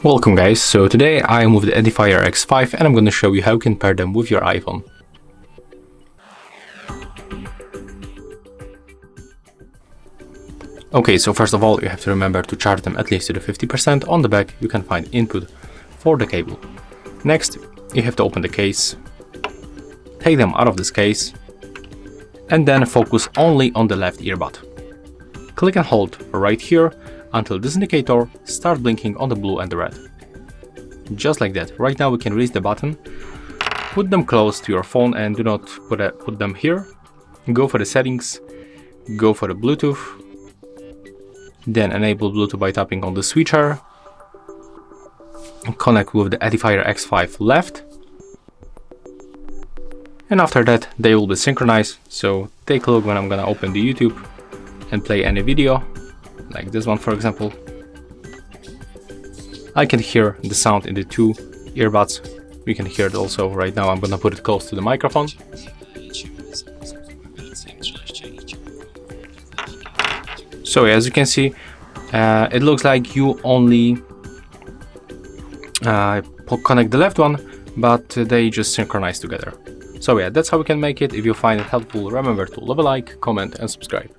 Welcome guys, so today I am with the Edifier X5 and I'm going to show you how you can pair them with your iPhone. Okay, so first of all you have to remember to charge them at least to the 50%. On the back you can find input for the cable. Next you have to open the case, take them out of this case and then focus only on the left earbud. Click and hold right here until this indicator starts blinking on the blue and the red. Just like that. Right now we can release the button, put them close to your phone and do not put them here. Go for the settings, go for the Bluetooth, then enable Bluetooth by tapping on the switcher, connect with the Edifier X5 left, and after that they will be synchronized. So take a look when I'm gonna open the YouTube and play any video, like this one for example. I can hear the sound in the two earbuds. We can hear it also right now. I'm gonna put it close to the microphone. So as you can see, it looks like you only connect the left one, but they just synchronize together. So yeah, that's how we can make it. If you find it helpful, remember to leave a like, comment and subscribe.